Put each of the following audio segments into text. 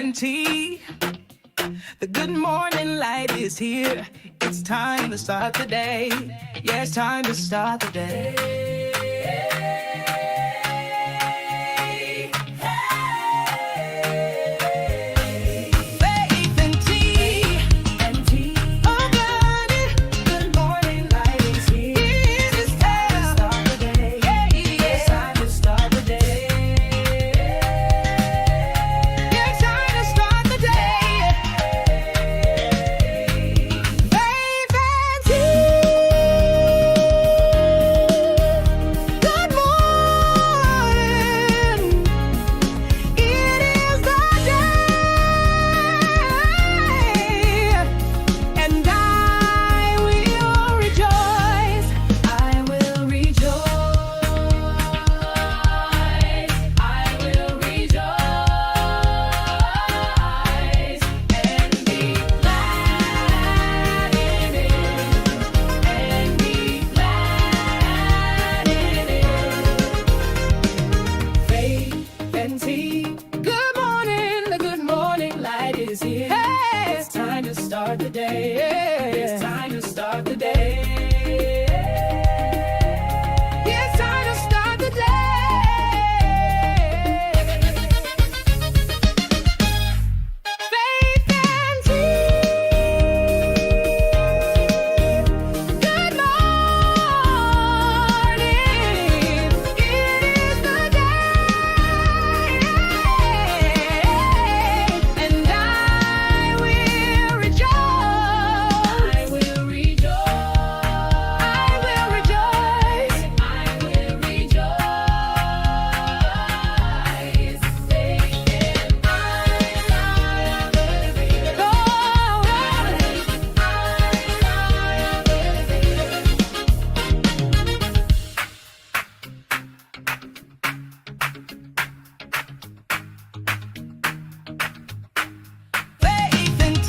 and tea. The good morning light is here. It's time to start the day. Yeah, it's time to start the day. Start the day. It's time to start the day. It's time to start the day. Faith and tea. Good morning. It is the day, and I will rejoice. I will rejoice. I will rejoice. I will rejoice. Faith and eyes are the fear. Oh, eyes are the faith and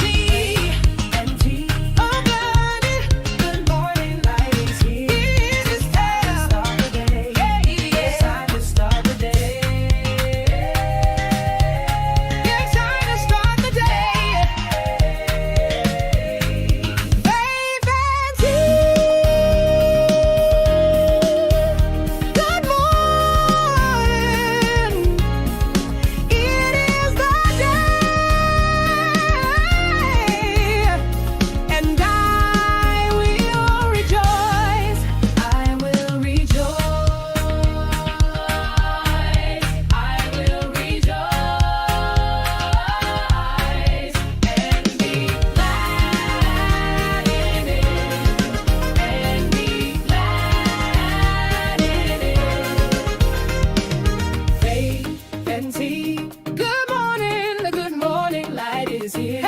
tea. Oh, buddy, good morning light is here. It's time to start the day. It's time to start the day. It's time to start the day. Faith and tea. Good morning. It is the day, and I will rejoice. I will rejoice. I will rejoice and be glad in it. And be glad in it. Faith and tea. Good morning, the good morning light is here.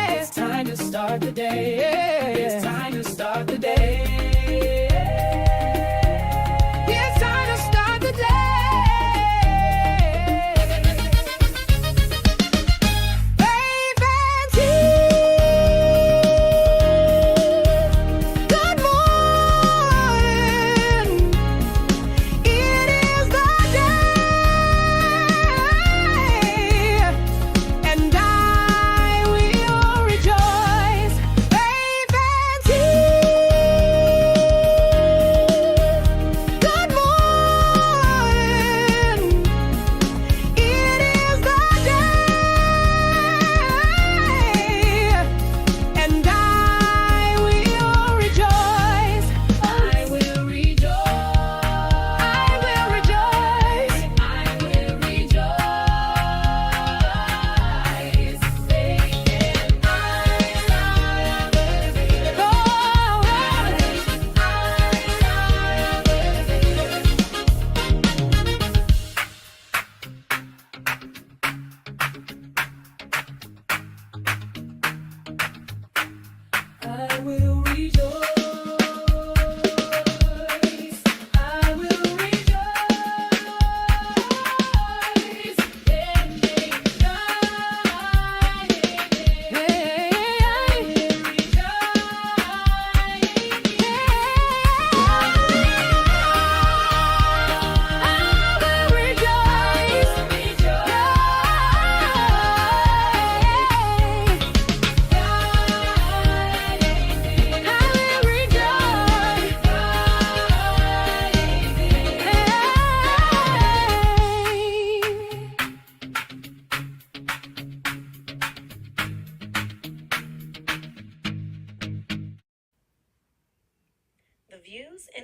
It's time to start the day. It's time to start the day. It's time to start the day. Faith and tea. Good morning. It is the day, and I will rejoice. Faith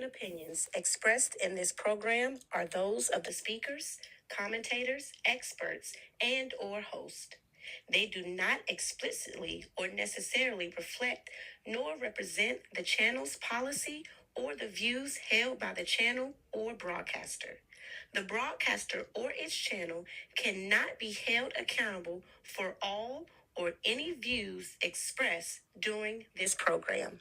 opinions expressed in this program are those of the speakers, commentators, experts, and/or host. They do not explicitly or necessarily reflect nor represent the channel's policy or the views held by the channel or broadcaster. The broadcaster or its channel cannot be held accountable for all or any views expressed during this program.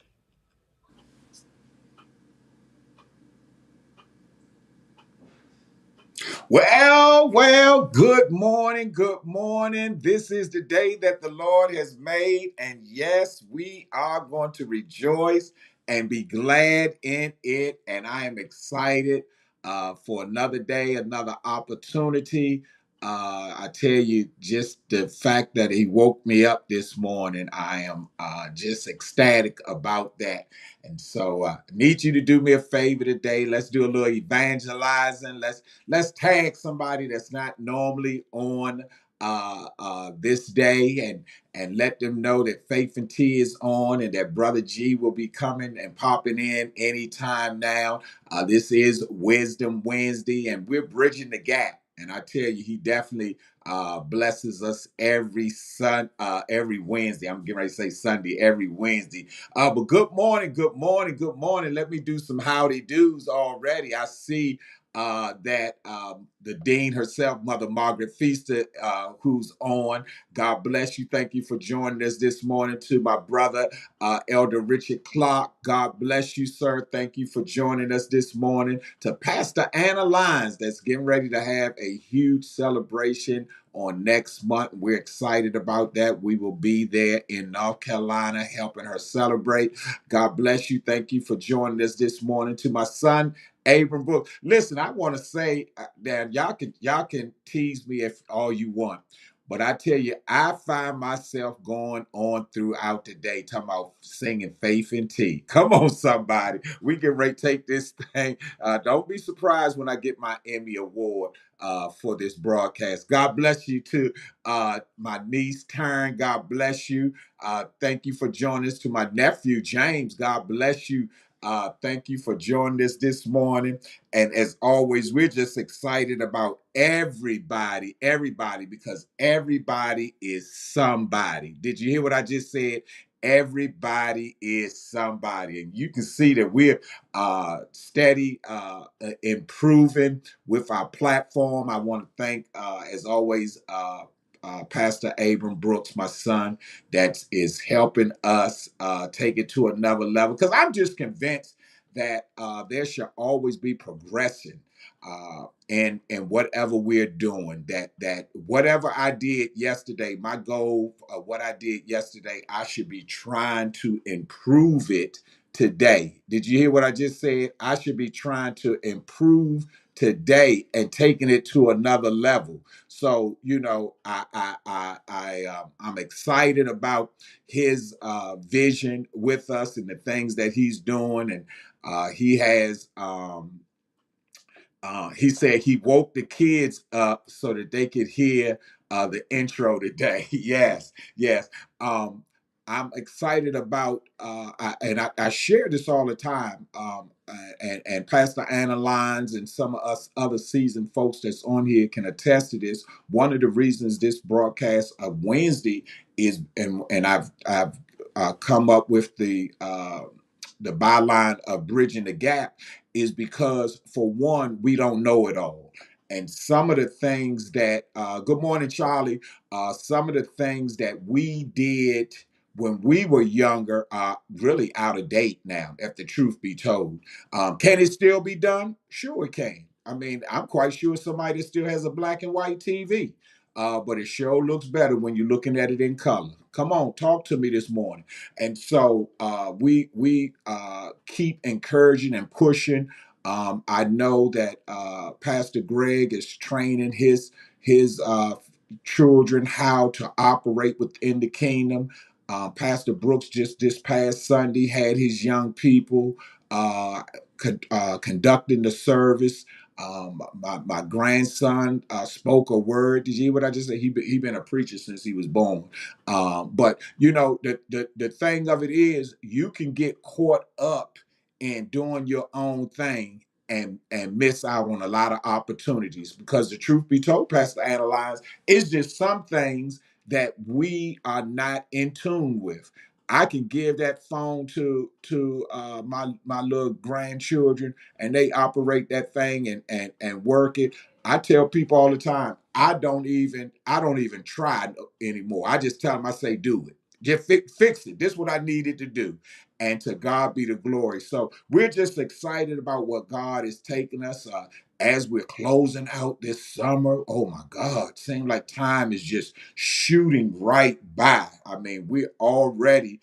Well, good morning, good morning. This is the day that the Lord has made, and yes, we are going to rejoice and be glad in it. And I am excited for another day, another opportunity. I tell you, just the fact that He woke me up this morning, I am just ecstatic about that. And so I need you to do me a favor today. Let's do a little evangelizing. Let's tag somebody that's not normally on this day, and let them know that Faith and Tea is on, and that Brother G will be coming and popping in anytime now. This is Wisdom Wednesday, and we're bridging the gap. And I tell you, he definitely blesses us every Wednesday. I'm getting ready to say Sunday, every Wednesday. But good morning, good morning, good morning. Let me do some howdy do's already. I see that the dean herself, Mother Margaret Feaster, who's on. God bless you. Thank you for joining us this morning. To my brother, Elder Richard Clark. God bless you, sir. Thank you for joining us this morning. To Pastor Anna Lyons, that's getting ready to have a huge celebration on next month. We're excited about that. We will be there in North Carolina helping her celebrate. God bless you. Thank you for joining us this morning. To my son, Abram Brooks. Listen, I want to say that y'all can tease me if all you want. But I tell you, I find myself going on throughout the day talking about singing Faith and Tea. Come on, somebody. We can take this thing. Don't be surprised when I get my Emmy Award for this broadcast. God bless you too. My niece, Taryn, God bless you. Thank you for joining us. To my nephew, James, God bless you. Thank you for joining us this morning. And as always, we're just excited about everybody, because everybody is somebody. Did you hear what I just said? Everybody is somebody. And you can see that we're steady improving with our platform. I want to thank, as always, Pastor Abram Brooks, my son, that is helping us take it to another level. Because I'm just convinced that there should always be progression in whatever we're doing. That whatever I did yesterday, my goal of what I did yesterday, I should be trying to improve it today. Did you hear what I just said? I should be trying to improve today and taking it to another level. So, I'm excited about his vision with us and the things that he's doing. And he has he said he woke the kids up so that they could hear the intro today. Yes, yes. Um, I'm excited about, I share this all the time. And Pastor Anna Lyons and some of us other seasoned folks that's on here can attest to this. One of the reasons this broadcast of Wednesday is, and I've come up with the byline of bridging the gap, is because, for one, we don't know it all. And some of the things that, good morning, Charlie, some of the things that we did when we were younger are really out of date now, if the truth be told. Can it still be done? Sure, it can. I mean, I'm quite sure somebody still has a black and white TV, but it sure looks better when you're looking at it in color. Come on, talk to me this morning. And so we keep encouraging and pushing. I know that Pastor Greg is training his children how to operate within the kingdom. Pastor Brooks just this past Sunday had his young people conducting the service. My grandson spoke a word. Did you hear what I just said? He been a preacher since he was born. But the thing of it is, you can get caught up in doing your own thing and miss out on a lot of opportunities. Because the truth be told, Pastor Analyze, it's just some things that we are not in tune with. I can give that phone to my little grandchildren, and they operate that thing and work it. I tell people all the time, I don't even try anymore. I just tell them, I say, do it. Just fix it. This is what I needed to do. And to God be the glory. So we're just excited about what God is taking us as we're closing out this summer. Oh my God, seems like time is just shooting right by. I mean, we're already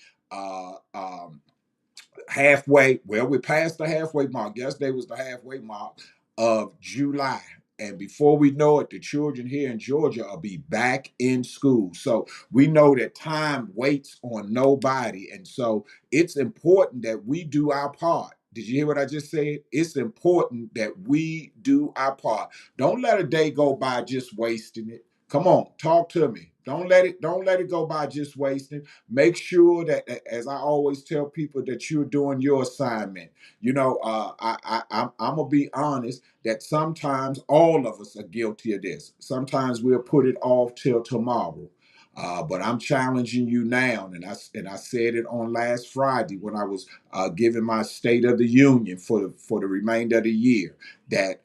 halfway. Well, we're past the halfway mark. Yesterday was the halfway mark of July. And before we know it, the children here in Georgia will be back in school. So we know that time waits on nobody. And so it's important that we do our part. Did you hear what I just said? It's important that we do our part. Don't let a day go by just wasting it. Come on, talk to me. Don't let it go by just wasting. Make sure that, as I always tell people, that you're doing your assignment. I'm gonna be honest that sometimes all of us are guilty of this. Sometimes we'll put it off till tomorrow. But I'm challenging you now, and I said it on last Friday when I was giving my State of the Union for the remainder of the year, that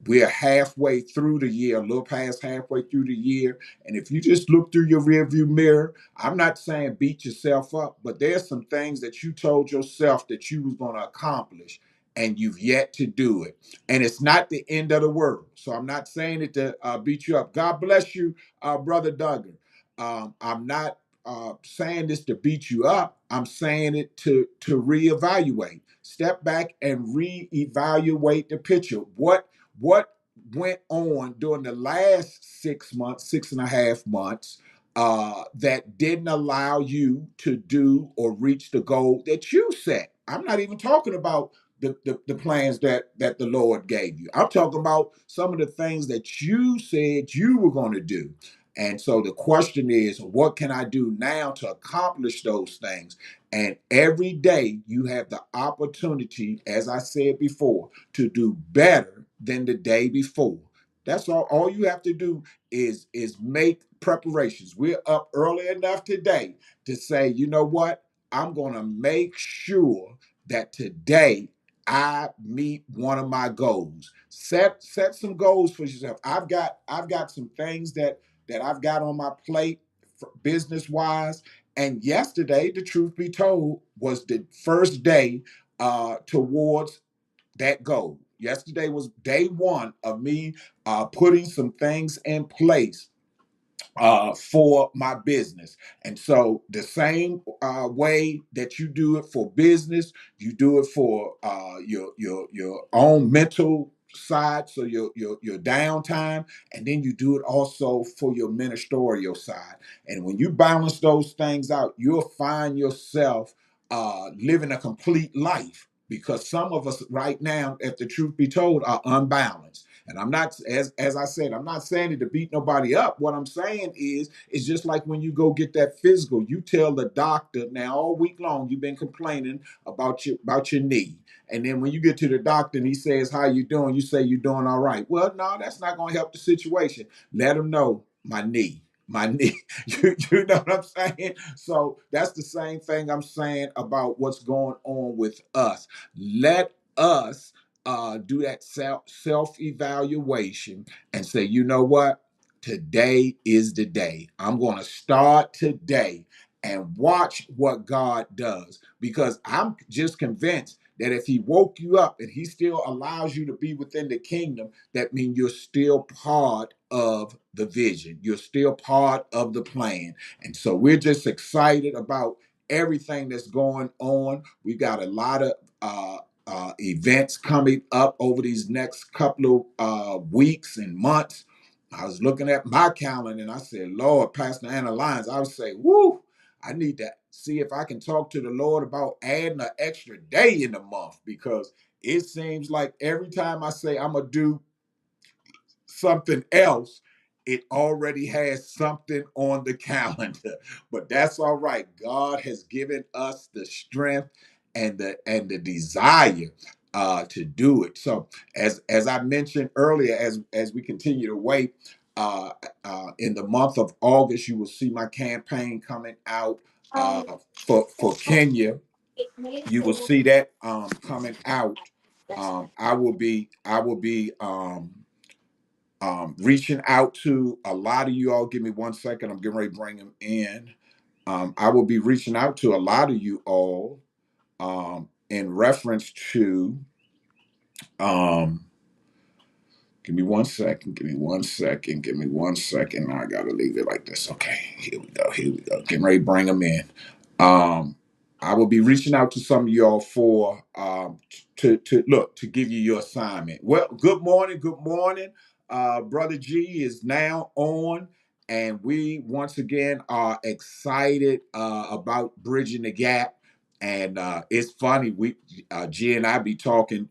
we're halfway through the year, a little past halfway through the year, and if you just look through your rearview mirror, I'm not saying beat yourself up, but there's some things that you told yourself that you was going to accomplish, and you've yet to do it. And it's not the end of the world. So I'm not saying it to beat you up. God bless you, Brother Duggan. I'm not saying this to beat you up. I'm saying it to reevaluate. Step back and reevaluate the picture. What went on during the last 6 months, 6.5 months, that didn't allow you to do or reach the goal that you set? I'm not even talking about the plans that the Lord gave you. I'm talking about some of the things that you said you were going to do. And so the question is, what can I do now to accomplish those things? And every day you have the opportunity, as I said before, to do better than the day before. That's all. All you have to do is make preparations. We're up early enough today to say, you know what? I'm going to make sure that today I meet one of my goals. Set some goals for yourself. I've got some things that I've got on my plate business wise. And yesterday, the truth be told, was the first day towards that goal. Yesterday was day one of me putting some things in place for my business. And so the same way that you do it for business, you do it for your own mental side, so your downtime, and then you do it also for your ministerial side. And when you balance those things out, you'll find yourself living a complete life. Because some of us right now, if the truth be told, are unbalanced. And I'm not, as I said, I'm not saying it to beat nobody up. What I'm saying is, it's just like when you go get that physical. You tell the doctor, now all week long you've been complaining about your knee, and then when you get to the doctor and he says, "How you doing?" You say, "You're doing all right." Well, no, that's not going to help the situation. Let him know, my knee. My knee, you know what I'm saying? So that's the same thing I'm saying about what's going on with us. Let us do that self evaluation and say, you know what? Today is the day. I'm going to start today and watch what God does, because I'm just convinced that if he woke you up and he still allows you to be within the kingdom, that means you're still part of the vision. You're still part of the plan. And so we're just excited about everything that's going on. We got a lot of events coming up over these next couple of weeks and months. I was looking at my calendar and I said, Lord, Pastor Anna Lyons, I would say, whoo, I need to see if I can talk to the Lord about adding an extra day in the month, because it seems like every time I say I'm going to do something else, it already has something on the calendar. But that's all right. God has given us the strength and the desire to do it. So as I mentioned earlier, as we continue to wait, in the month of August, you will see my campaign coming out for Kenya. You will see that coming out. I will be reaching out to a lot of you all. Give me 1 second. I'm getting ready to bring them in. I will be reaching out to a lot of you all in reference to um, give me 1 second. Give me 1 second. Give me 1 second. Now I gotta leave it like this. Okay, here we go. Here we go. Getting ready to bring them in. Um, I will be reaching out to some of y'all for to give you your assignment. Well, good morning. Good morning. Brother G is now on, and we once again are excited about bridging the gap. And it's funny, we G and I be talking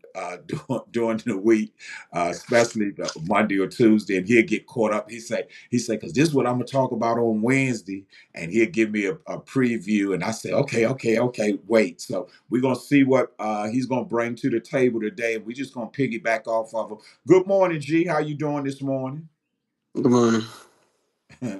during the week, especially the Monday or Tuesday, and he'll get caught up. He say, because this is what I'm gonna talk about on Wednesday, and he'll give me a preview, and I say, okay, wait. So we're gonna see what he's gonna bring to the table today, and we're just gonna piggyback off of him. Good morning, G. How you doing this morning? Good morning.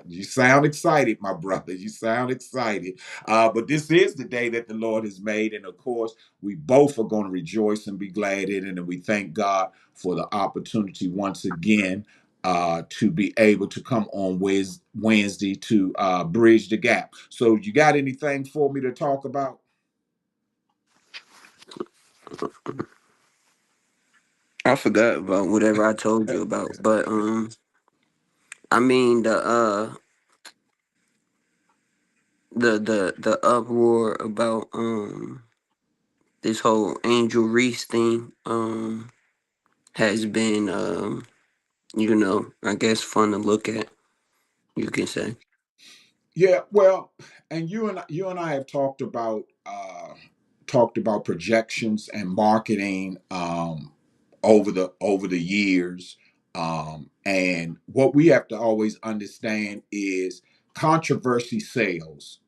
You sound excited, my brother. You sound excited. But this is the day that the Lord has made. And of course, we both are going to rejoice and be glad in it. And we thank God for the opportunity once again to be able to come on Wednesday to bridge the gap. So, you got anything for me to talk about? I forgot about whatever I told you about, but I mean the uproar about this whole Angel Reese thing has been I guess fun to look at. You can say. Yeah, well, and you and I have talked about projections and marketing over the years. And what we have to always understand is controversy sells.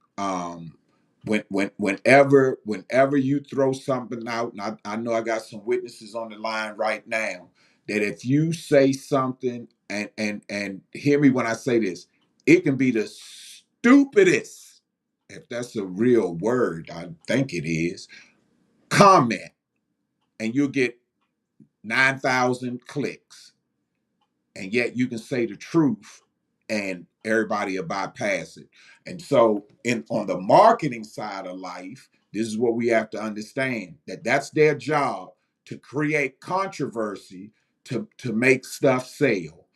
Whenever you throw something out, and I know I got some witnesses on the line right now, that if you say something, and hear me when I say this, it can be the stupidest, if that's a real word, I think it is, comment, and you'll get 9,000 clicks, and yet you can say the truth and everybody will bypass it. And so in on the marketing side of life, this is what we have to understand, that that's their job, to create controversy, to make stuff sell.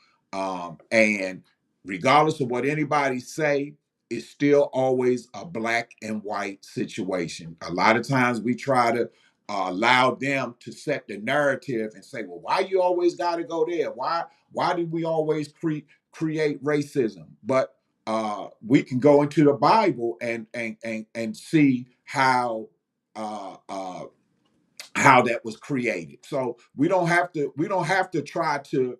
And regardless of what anybody say, it's still always a black and white situation. A lot of times we try to allow them to set the narrative and say, well, why you always got to go there? Why do we always create racism? But we can go into the Bible and see uh, uh, how that was created. So we don't have to try to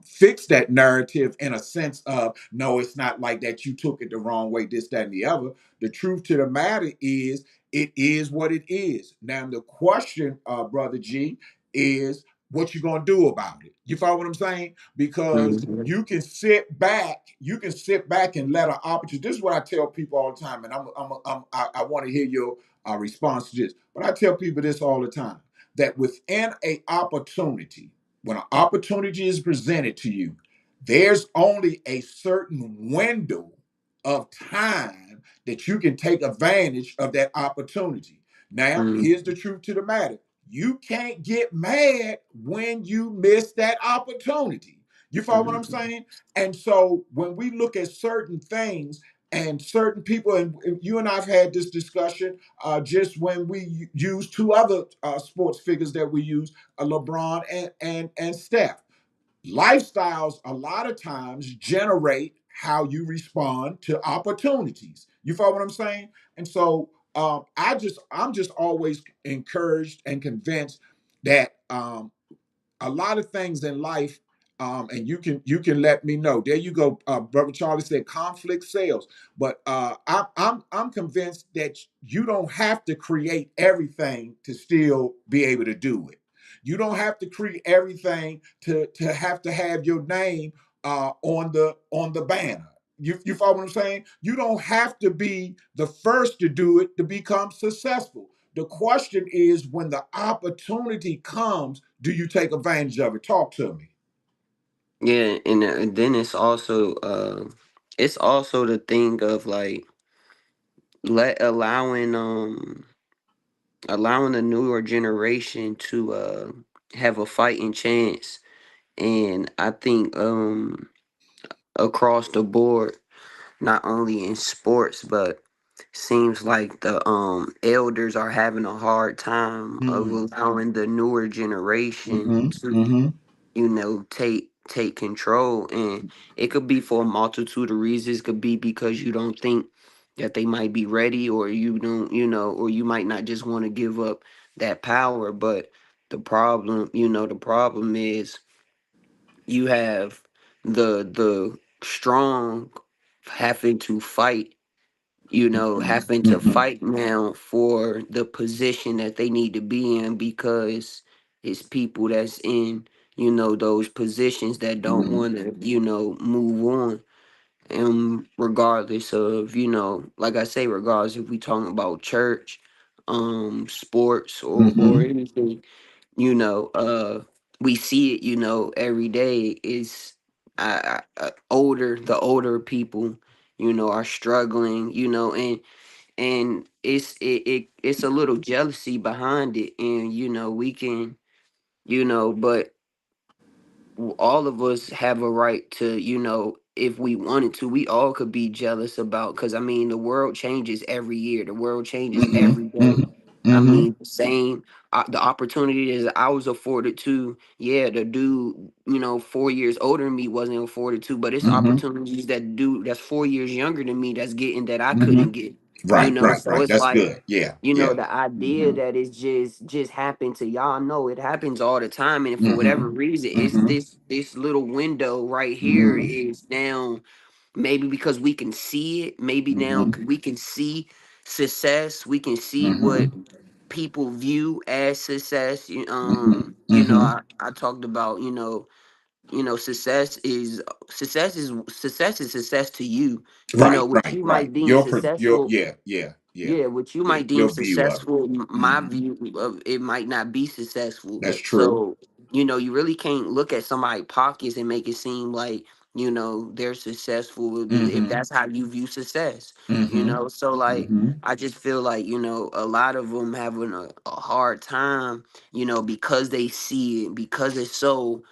fix that narrative in a sense of, no, it's not like that. You took it the wrong way, this, that, and the other. The truth to the matter is, it is what it is. Now the question, brother G, is what you gonna do about it. You follow what I'm saying? Because Mhm. you can sit back and let an opportunity. This is what I tell people all the time, and I want to hear your response to this. But I tell people this all the time, that within a opportunity, when an opportunity is presented to you, there's only a certain window of time that you can take advantage of that opportunity. Now, Mhm. here's the truth to the matter. You can't get mad when you miss that opportunity. You follow what I'm Mhm. saying? And so when we look at certain things and certain people, and you and I've had this discussion just when we use two other sports figures that we use, LeBron and Steph. Lifestyles a lot of times generate how you respond to opportunities. You follow what I'm saying? And so I'm just always encouraged and convinced that a lot of things in life, And you can let me know. There you go. Brother Charlie said conflict sales, but I'm convinced that you don't have to create everything to still be able to do it. You don't have to create everything to have your name on the banner. You follow what I'm saying? You don't have to be the first to do it to become successful. The question is, when the opportunity comes, do you take advantage of it? Talk to me. Yeah, and then it's also the thing of like let allowing the newer generation to have a fighting chance. And I think across the board, not only in sports, but seems like the elders are having a hard time of Mm. allowing the newer generation Mm-hmm. to, Mm-hmm. take control. And it could be for a multitude of reasons. It could be because you don't think that they might be ready, or you don't, or you might not just want to give up that power. But the problem is you have the strong having to fight, having to Mm-hmm. fight now for the position that they need to be in, because it's people that's in, those positions that don't Mm-hmm. want to, move on. And regardless of, like I say, regardless if we talking about church, sports, or Mm-hmm. anything, we see it, every day. Is the older people, are struggling, and it's a little jealousy behind it. And we can, but all of us have a right to, if we wanted to, we all could be jealous about, because I mean the world changes every year, the world changes Mm-hmm. every day. Mm-hmm. I Mm-hmm. mean, same, the opportunities I was afforded to, yeah, the dude, 4 years older than me wasn't afforded to, but it's Mm-hmm. opportunities that dude that's 4 years younger than me that's getting that I Mm-hmm. couldn't get. Right, right, So right. it's That's like, good. Yeah, yeah. the idea Mm-hmm. that it's just happened to y'all. No, it happens all the time, and for whatever Mm-hmm. reason, it's Mm-hmm. this little window right here Mm-hmm. is now, maybe because we can see it, maybe now Mm-hmm. we can see success, we can see what Mm-hmm. people view as success. Mm-hmm. Mm-hmm. I talked about, success is success to you. Right, What right, you right. might deem Your successful, yeah, yeah, yeah, yeah, what you yeah. might deem Your view of it. successful, my Mm-hmm. view of it might not be successful. That's true. So, you really can't look at somebody's pockets and make it seem like, they're successful if Mm-hmm. that's how you view success. Mm-hmm. So like, Mm-hmm. I just feel like, a lot of them having a hard time, because they see it, because it's so,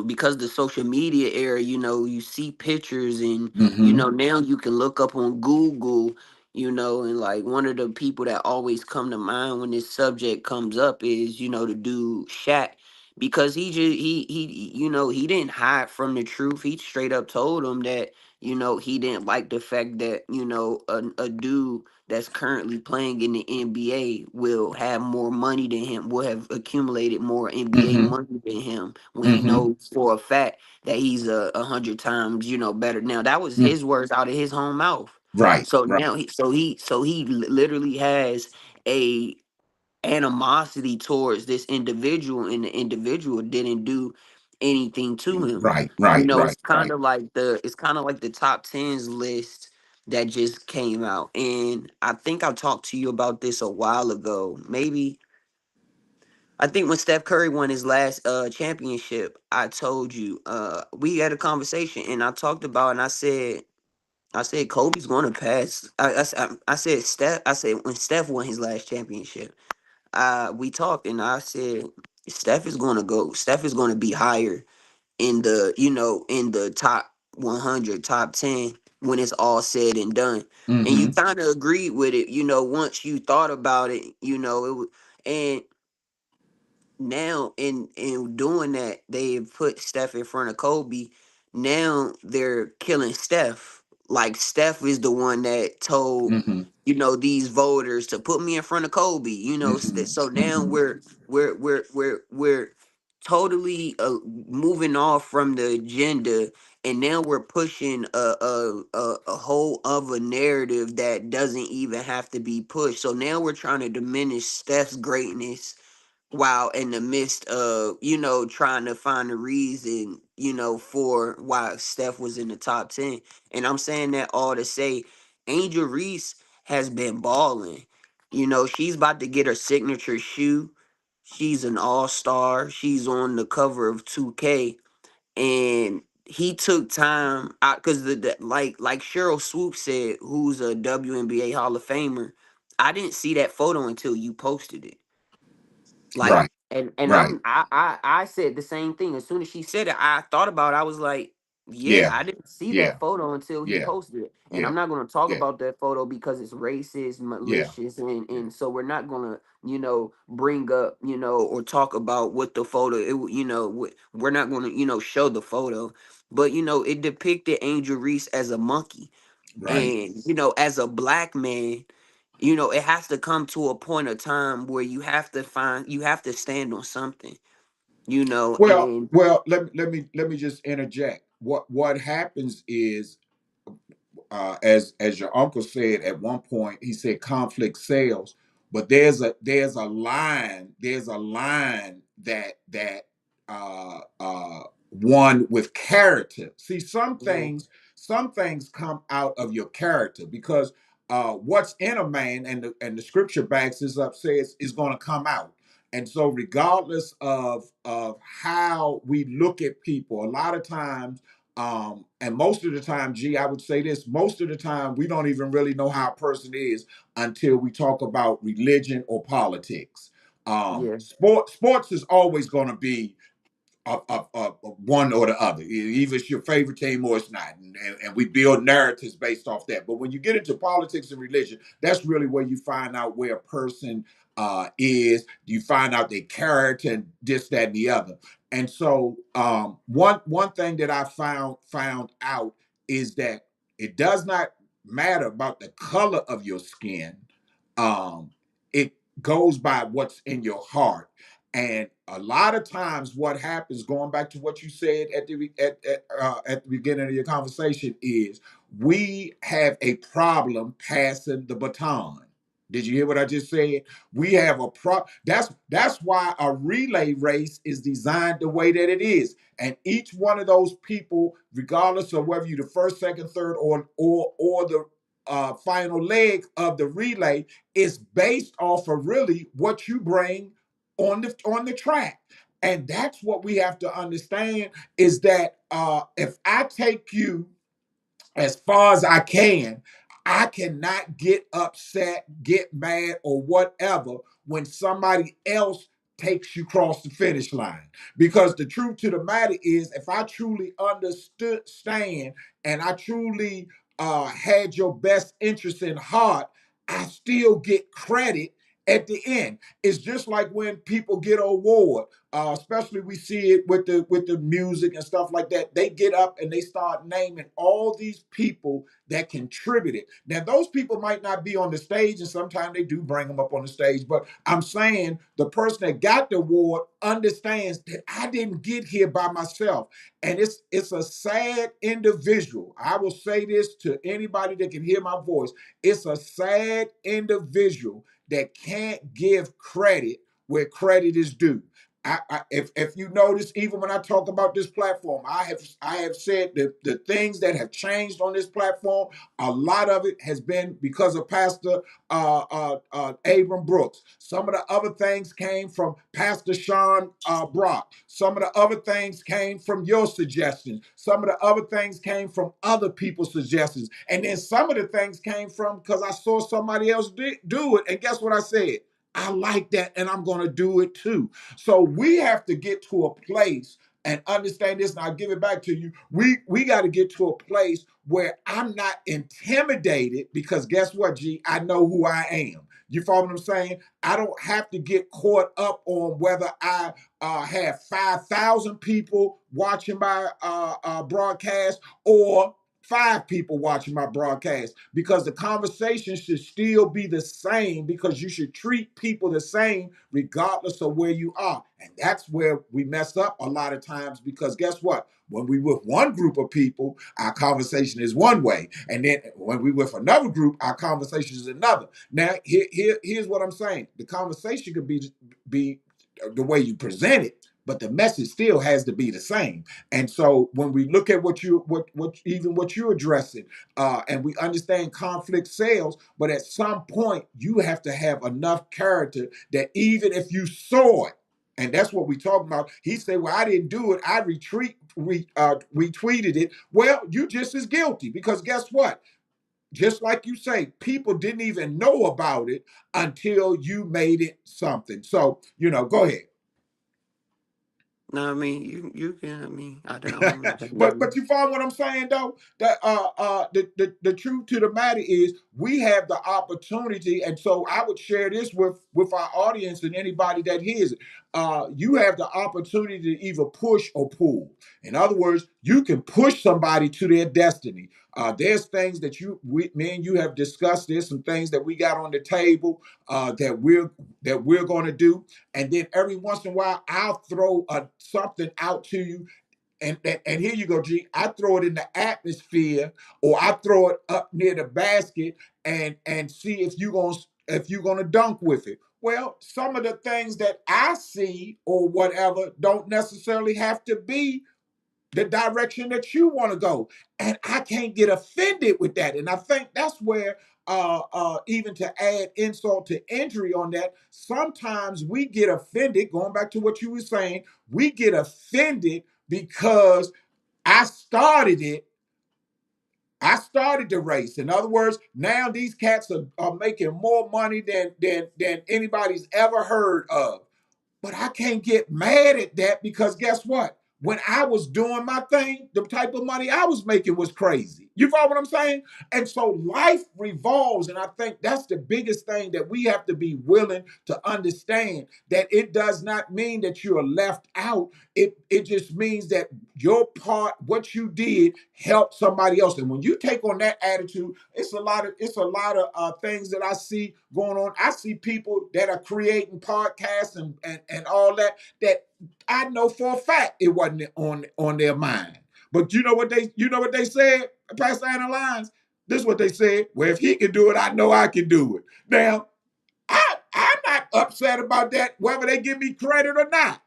because the social media era, you see pictures, and Mm-hmm. now you can look up on Google, and like one of the people that always come to mind when this subject comes up is, the dude Shaq, because he just he didn't hide from the truth. He straight up told him that, he didn't like the fact that, a dude that's currently playing in the NBA will have more money than him, will have accumulated more NBA Mm-hmm. money than him, when he Mm-hmm. knows for a fact that he's a hundred times, better. Now that was his words out of his own mouth. Right, So right. now he literally has a animosity towards this individual, and the individual didn't do anything to him. Right, right, right, It's kind right. of like the top tens list that just came out. And I think I talked to you about this a while ago. Maybe, I think when Steph Curry won his last championship, I told you, we had a conversation, and I talked about, and I said Kobe's going to pass. I said Steph. I said when Steph won his last championship, we talked, and I said Steph is going to go. Steph is going to be higher in the, in the top 100, top 10, when it's all said and done. And you Mm-hmm. kind of agreed with it, once you thought about it, and now in doing that, they've put Steph in front of Kobe. Now they're killing Steph. Like Steph is the one that told, Mm-hmm. these voters to put me in front of Kobe. Mm-hmm. So now Mm-hmm. we're totally moving off from the agenda, and now we're pushing a whole other narrative that doesn't even have to be pushed. So now we're trying to diminish Steph's greatness while in the midst of, trying to find a reason, for why Steph was in the top 10. And I'm saying that all to say Angel Reese has been balling. She's about to get her signature shoe. She's an all-star. She's on the cover of 2K. And he took time out because like Cheryl Swoop said, who's a WNBA Hall of Famer. I didn't see that photo until you posted it. Like, Right, and right. I said the same thing. As soon as she said it, I thought about it. I was like, yeah, Yeah, I didn't see yeah, that photo until he yeah, posted it. And yeah, I'm not gonna talk yeah, about that photo because it's racist, yeah, malicious, and yeah. and so we're not gonna, bring up, or talk about what the photo we're not gonna, show the photo. But it depicted Angel Reese as a monkey. Right. And, as a black man, it has to come to a point of time where you have to stand on something, Well, and let me just interject. What happens is, as your uncle said at one point, he said conflict sells, but there's a line that one with character. See, yeah, some things come out of your character because what's in a man, and the scripture backs this up, says is going to come out. And so, regardless of how we look at people, a lot of times, and most of the time, G, I would say this: most of the time, we don't even really know how a person is until we talk about religion or politics. yeah, Sports is always going to be one or the other. Either it's your favorite team or it's not. And we build narratives based off that. But when you get into politics and religion, that's really where you find out where a person is. You find out their character and this, that, and the other. And so one thing that I found out is that it does not matter about the color of your skin. It goes by what's in your heart. And a lot of times, what happens, going back to what you said at the beginning of your conversation, is we have a problem passing the baton. Did you hear what I just said? We have a problem. That's why a relay race is designed the way that it is. And each one of those people, regardless of whether you're the first, second, third, or the final leg of the relay, is based off of really what you bring on the track. And that's what we have to understand, is that if I take you as far as I can, I cannot get upset, get mad, or whatever when somebody else takes you across the finish line. Because the truth to the matter is, if I truly understand and I truly had your best interest in heart, I still get credit at the end. It's just like when people get an award, especially we see it with the music and stuff like that. They get up and they start naming all these people that contributed. Now, those people might not be on the stage, and sometimes they do bring them up on the stage. But I'm saying the person that got the award understands that I didn't get here by myself, and it's a sad individual. I will say this to anybody that can hear my voice: it's a sad individual that can't give credit where credit is due. If you notice, even when I talk about this platform, I have said that the things that have changed on this platform, a lot of it has been because of Pastor Abram Brooks. Some of the other things came from Pastor Sean Brock. Some of the other things came from your suggestions. Some of the other things came from other people's suggestions, and then some of the things came from because I saw somebody else do it, and guess what I said? I like that, and I'm going to do it too. So we have to get to a place and understand this, and I'll give it back to you. We got to get to a place where I'm not intimidated, because guess what, G? I know who I am. You follow what I'm saying? I don't have to get caught up on whether I have 5,000 people watching my broadcast or 5 people watching my broadcast, because the conversation should still be the same, because you should treat people the same regardless of where you are. And that's where we mess up a lot of times, because guess what? When we with one group of people, our conversation is one way. And then when we with another group, our conversation is another. Now, here's what I'm saying. The conversation could be the way you present it, but the message still has to be the same. And so when we look at what you're addressing, and we understand conflict sales, but at some point you have to have enough character that even if you saw it, and that's what we talking about. He said, "Well, I didn't do it. I retweeted it." Well, you just as guilty, because guess what? Just like you say, people didn't even know about it until you made it something. So, go ahead. No, I mean you can. I mean I don't know. But you follow what I'm saying though? That the truth to the matter is we have the opportunity, and so I would share this with our audience and anybody that hears it. You have the opportunity to either push or pull. In other words, you can push somebody to their destiny. There's things that me and you have discussed. There's some things that we got on the table that we're going to do, and then every once in a while I'll throw something out to you, and here you go, G. I throw it in the atmosphere, or I throw it up near the basket, and see if you're gonna dunk with it. Well, some of the things that I see or whatever don't necessarily have to be the direction that you want to go. And I can't get offended with that. And I think that's where, even to add insult to injury on that, sometimes we get offended, going back to what you were saying, we get offended because I started it. I started the race. In other words, now these cats are making more money than anybody's ever heard of. But I can't get mad at that, because guess what? When I was doing my thing, the type of money I was making was crazy. You follow what I'm saying? And so life revolves. And I think that's the biggest thing that we have to be willing to understand, that it does not mean that you are left out. It just means that your part, what you did, helped somebody else. And when you take on that attitude, it's a lot of things that I see going on. I see people that are creating podcasts and all that I know for a fact it wasn't on their mind. But you know what they said, Pastor Anna Lines? This is what they said. Well, if he can do it, I know I can do it. Now, I'm not upset about that, whether they give me credit or not.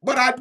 But I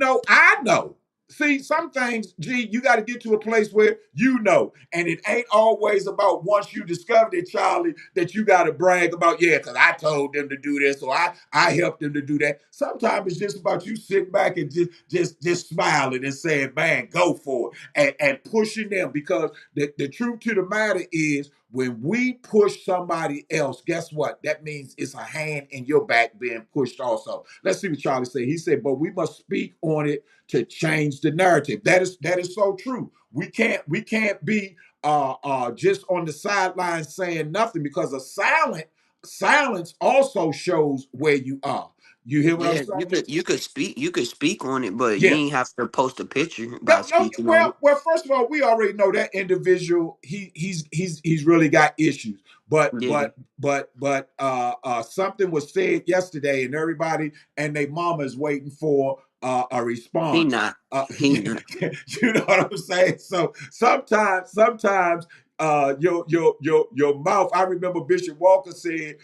know. See, some things, G, you got to get to a place where you know. And it ain't always about, once you discovered it, Charlie, that you got to brag about, yeah, because I told them to do this, or I helped them to do that. Sometimes it's just about you sitting back and just smiling and saying, man, go for it, and pushing them. Because the truth to the matter is, when we push somebody else, guess what? That means it's a hand in your back being pushed also. Let's see what Charlie said. He said, but we must speak on it to change the narrative. That is so true. We can't be just on the sidelines saying nothing, because silence also shows where you are. You hear what I'm Yeah, you saying? could speak on it, but you Yeah. ain't have to post a picture by No, no. speaking on it. Well. First of all, we already know that individual. He's really got issues. But Yeah, but but something was said yesterday, and everybody and their mama is waiting for a he response. not. He You not. know what I'm saying? So sometimes your mouth. I remember Bishop Walker said,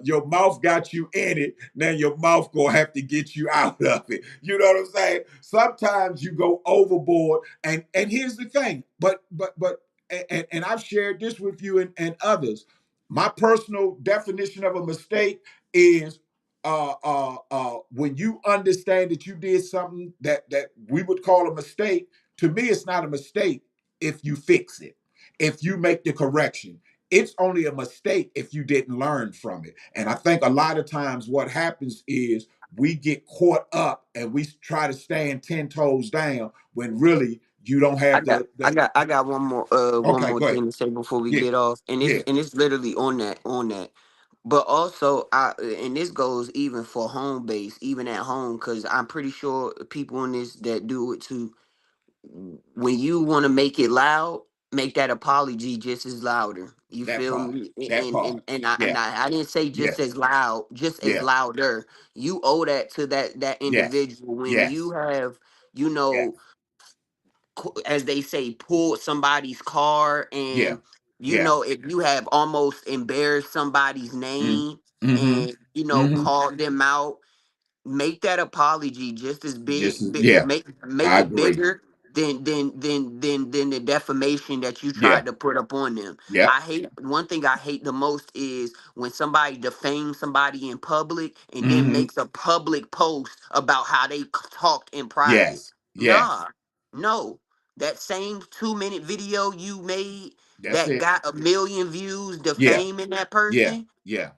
your mouth got you in it. Now your mouth gonna have to get you out of it. You know what I'm saying? Sometimes you go overboard, and here's the thing. And I've shared this with you and others. My personal definition of a mistake is, when you understand that you did something that we would call a mistake. To me, it's not a mistake if you fix it, if you make the correction. It's only a mistake if you didn't learn from it. And I think a lot of times what happens is we get caught up and we try to stand 10 toes down, when really you don't I have got the I got I got one okay, more go ahead. thing to say before we Yeah, get off. And yeah. it's literally on that. But also and this goes even for home base, even at home, because I'm pretty sure people in this that do it too. When you want to make it loud, make that apology just as louder. You That feel part. me? That part. Yeah. I didn't say just Yeah. as loud, just as Yeah. louder. You owe that to that Yes. individual when you Yes. have, you Yes. know, as they say, pulled somebody's car, Yeah. and Yeah. if you have almost embarrassed somebody's Mm. name Mm-hmm. and Mm-hmm. called them out, make that apology just as Just big, yeah. make I it agree. bigger than the defamation that you Yeah. tried to put up on them. Yep. I hate One thing I hate the most is when somebody defames somebody in public and then Mm-hmm. makes a public post about how they talked in private. Yes. Yes. Nah, no. That same 2-minute video you made That's that it. got a million views Yeah. defaming that Yeah. person Yeah.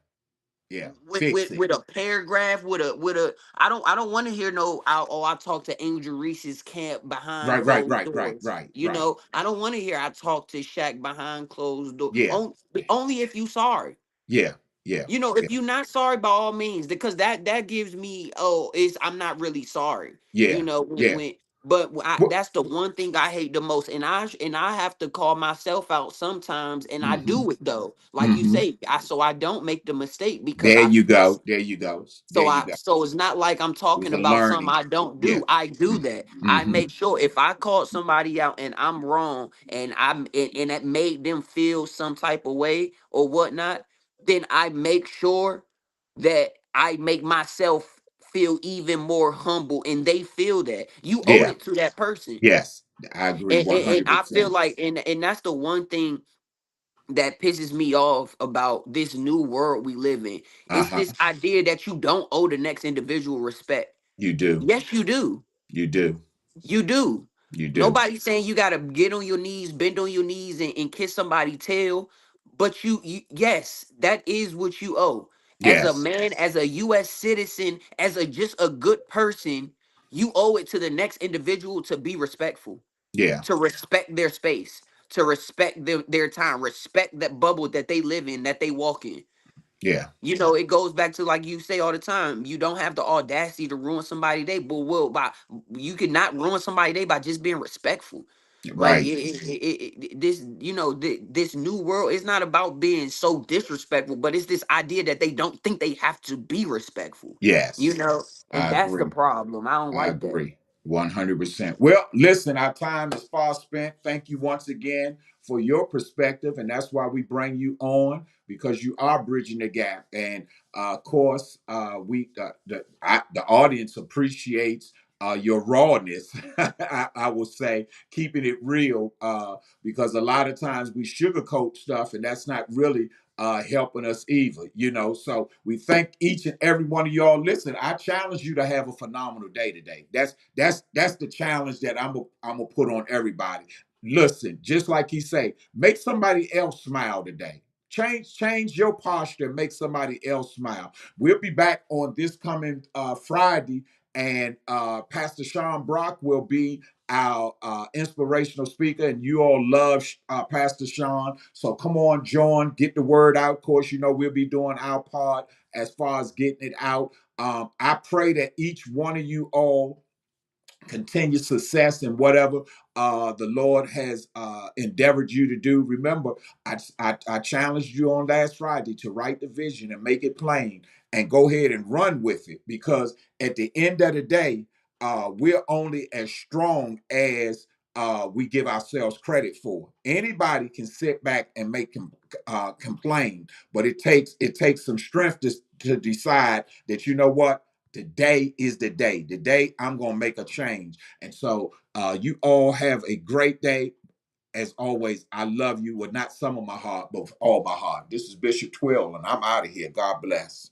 Yeah. with Fix it. a paragraph with a I don't want to hear no I talked to Angel Reese's camp behind Right. Right. closed Right. Right. doors. Right. Right. I don't want to hear I talked to Shaq behind closed doors. Yeah. Only if you sorry. Yeah. Yeah. If Yeah. you're not sorry, by all means, because that gives me, oh, is I'm not really sorry. Yeah. Yeah. Well, That's the one thing I hate the most, and I have to call myself out sometimes, and I mm-hmm. do it though. Like you Mm-hmm. say, I don't make the mistake because There you go. There you go. There you go. so it's not like I'm It was talking a about something learning. I don't Yeah. do. I do that. I Mm-hmm. make sure if I called somebody out and I'm wrong and and that made them feel some type of way or whatnot, then I make sure that I make myself feel even more humble and they feel that. You owe Yeah. it to that person. Yes. I agree And I feel 100%. like and that's the one thing that pisses me off about this new world we live in. It's Uh-huh. this idea that you don't owe the next individual respect. You do. Yes, you do. You do. You do. You do. Nobody's saying you gotta get on your knees, bend on your knees, and kiss somebody's tail. But yes, that is what you owe. As a Yes. man, as a US citizen, as a just a good person, you owe it to the next individual to be respectful, Yeah. to respect their space, to respect their time, respect that bubble that they live in, that they walk in. Yeah. It goes back to like you say all the time. You don't have the audacity to ruin somebody's day, but you can not ruin somebody's day by just being respectful. Like Right. this, this new world is not about being so disrespectful, but it's this idea that they don't think they have to be respectful. Yes. And I that's the agree. problem. I don't I like that. agree 100%. Well, listen, our time is far spent. Thank you once again for your perspective. And that's why we bring you on because you are bridging the gap. And of course, the audience appreciates your rawness, I will say, keeping it real, because a lot of times we sugarcoat stuff, and that's not really helping us either. So we thank each and every one of y'all. Listen, I challenge you to have a phenomenal day today. That's the challenge that I'm gonna put on everybody. Listen, just like he say, make somebody else smile today. Change your posture and make somebody else smile. We'll be back on this coming Friday, and Pastor Sean Brock will be our inspirational speaker, and you all love Pastor Sean. So come on, join, get the word out. Of course, we'll be doing our part as far as getting it out. I pray that each one of you all continued success in whatever the Lord has endeavored you to do. Remember, I challenged you on last Friday to write the vision and make it plain and go ahead and run with it, because at the end of the day, we're only as strong as we give ourselves credit for. Anybody can sit back and complain, but it takes some strength to decide that, you know what, today is the day. Today I'm gonna make a change. And so you all have a great day. As always, I love you with not some of my heart, but with all my heart. This is Bishop Twill, and I'm out of here. God bless.